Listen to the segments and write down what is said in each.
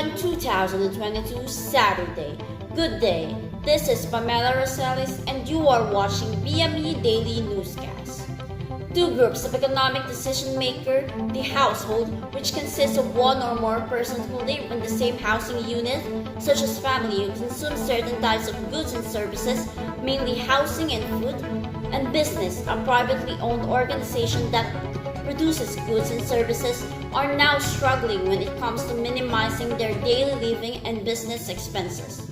June 2022, Saturday. Good day. This is Pamela Rosales and you are watching BME Daily Newscast. Two groups of economic decision maker, the household, which consists of one or more persons who live in the same housing unit, such as family who consume certain types of goods and services, mainly housing and food, and business, a privately owned organization that produces goods and services, are now struggling when it comes to minimizing their daily living and business expenses.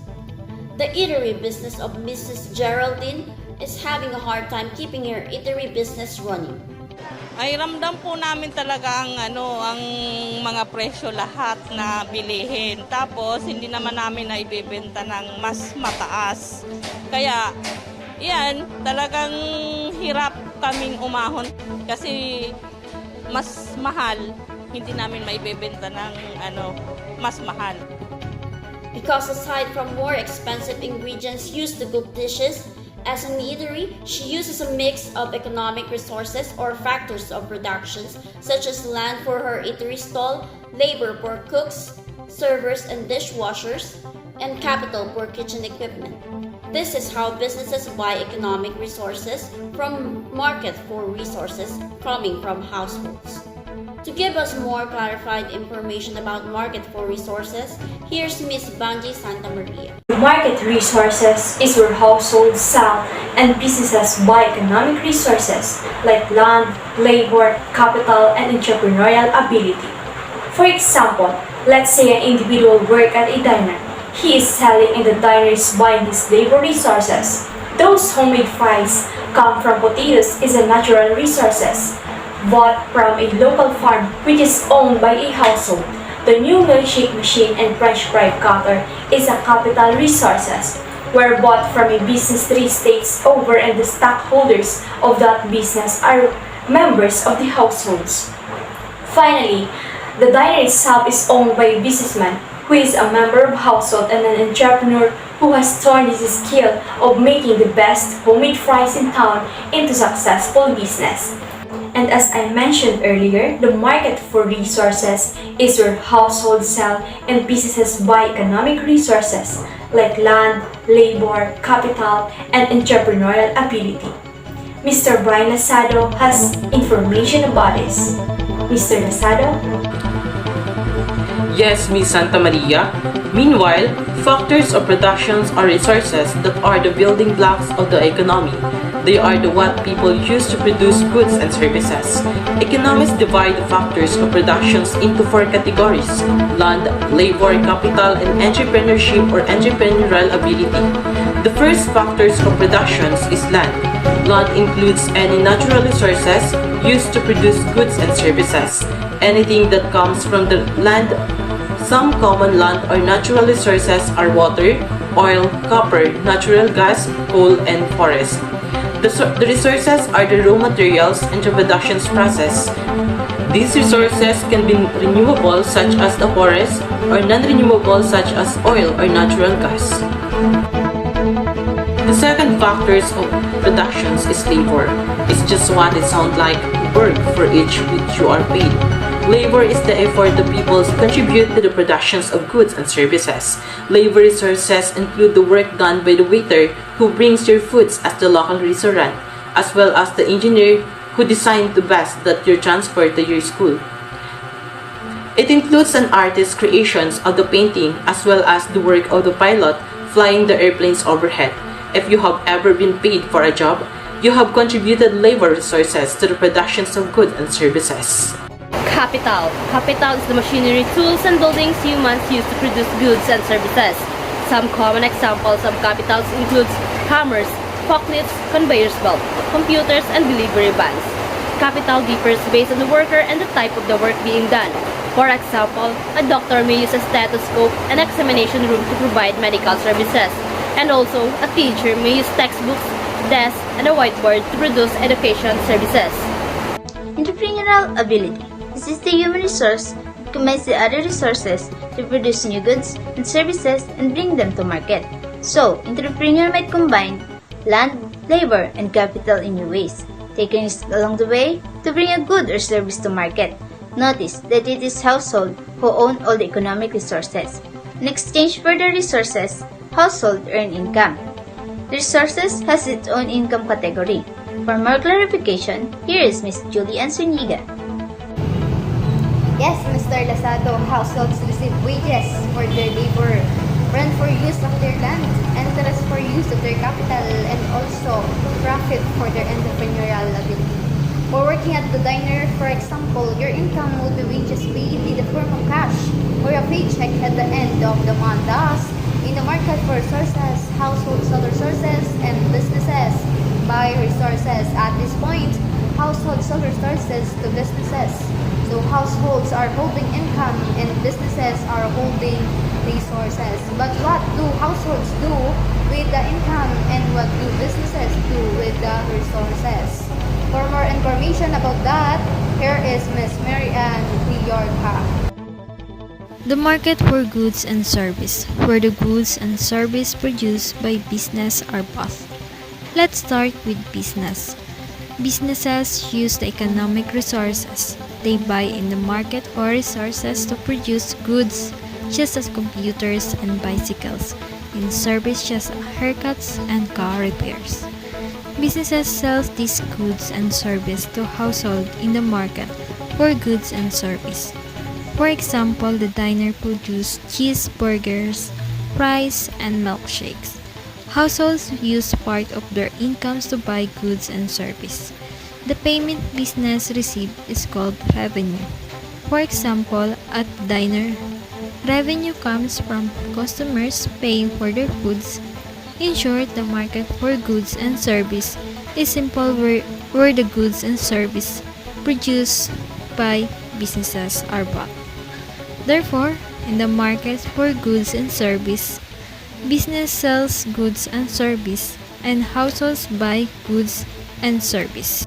The eatery business of Mrs. Geraldine is having a hard time keeping her eatery business running. Ay ramdam po namin talaga ang mga presyo lahat na bilihin. Tapos hindi naman namin na ibebenta ng mas mataas. Kaya yan, talagang hirap kaming umahon kasi mas mahal, hindi namin maibebenta ng mas mahal. Because aside from more expensive ingredients used to cook dishes, as an eatery, she uses a mix of economic resources or factors of productions such as land for her eatery stall, labor for cooks, servers and dishwashers, and capital for kitchen equipment. This is how businesses buy economic resources from market for resources coming from households. To give us more clarified information about market for resources, here's Ms. Banji Santa Maria. Market resources is where households sell and businesses buy economic resources like land, labor, capital, and entrepreneurial ability. For example, let's say an individual works at a diner. He is selling and the diner is buying his labor resources. Those homemade fries come from potatoes is a natural resources bought from a local farm which is owned by a household. The new milkshake machine and French fry cutter is a capital resources were bought from a business 3 states over and the stockholders of that business are members of the households. Finally, the diner itself is owned by a businessman who is a member of household and an entrepreneur who has turned his skill of making the best homemade fries in town into successful business. And as I mentioned earlier, the market for resources is where households sell and businesses buy economic resources like land, labor, capital, and entrepreneurial ability. Mr. Brian Lasado has information about this. Mr. Lasado? Yes, Ms. Santa Maria. Meanwhile, factors of productions are resources that are the building blocks of the economy. They are the what people use to produce goods and services. Economists divide the factors of productions into 4 categories: land, labor, capital, and entrepreneurship or entrepreneurial ability. The first factors of productions is land. Land includes any natural resources used to produce goods and services. Anything that comes from the land. Some common land or natural resources are water, oil, copper, natural gas, coal, and forest. The resources are the raw materials in the production process. These resources can be renewable such as the forest or non-renewable such as oil or natural gas. The second factors of productions is labor. It's just what it sounds like, work for each which you are paid. Labor is the effort the people contribute to the productions of goods and services. Labor resources include the work done by the waiter who brings your foods at the local restaurant, as well as the engineer who designed the bus that you transport to your school. It includes an artist's creations of the painting as well as the work of the pilot flying the airplanes overhead. If you have ever been paid for a job, you have contributed labor resources to the productions of goods and services. Capital. Capital is the machinery, tools, and buildings humans use to produce goods and services. Some common examples of capitals include hammers, forklifts, conveyor belts, computers, and delivery vans. Capital differs based on the worker and the type of the work being done. For example, a doctor may use a stethoscope and examination room to provide medical services. And also, a teacher may use textbooks, desks, and a whiteboard to produce education services. Entrepreneurial ability. This is the human resource that combines the other resources to produce new goods and services and bring them to market. So, entrepreneur might combine land, labor, and capital in new ways, taking risks along the way to bring a good or service to market. Notice that it is household who own all the economic resources. In exchange for the resources, household earn income. The resources has its own income category. For more clarification, here is Miss Julie Ann Zuniga. Yes, Mr. Lasado, households receive wages for their labor, rent for use of their land, interest for use of their capital, and also profit for their entrepreneurial ability. For working at the diner, for example, your income will be wages paid in the form of cash or a paycheck at the end of the month. Thus, in the market for resources, households sell resources and businesses buy resources. At this point, households sell resources to businesses. So households are holding income and businesses are holding resources. But what do households do with the income and what do businesses do with the resources? For more information about that, here is Miss Mary Ann Riorca. The market for goods and service, where the goods and service produced by business are bought. Let's start with business. Businesses use the economic resources they buy in the market or resources to produce goods, such as computers and bicycles, in service such as haircuts and car repairs. Businesses sell these goods and service to households in the market for goods and service. For example, the diner produces cheeseburgers, fries, and milkshakes. Households use part of their incomes to buy goods and service. The payment business receives is called revenue. For example, at diner, revenue comes from customers paying for their foods. In short, the market for goods and service is simple where the goods and service produced by businesses are bought. Therefore, in the market for goods and service, business sells goods and service and households buy goods and service.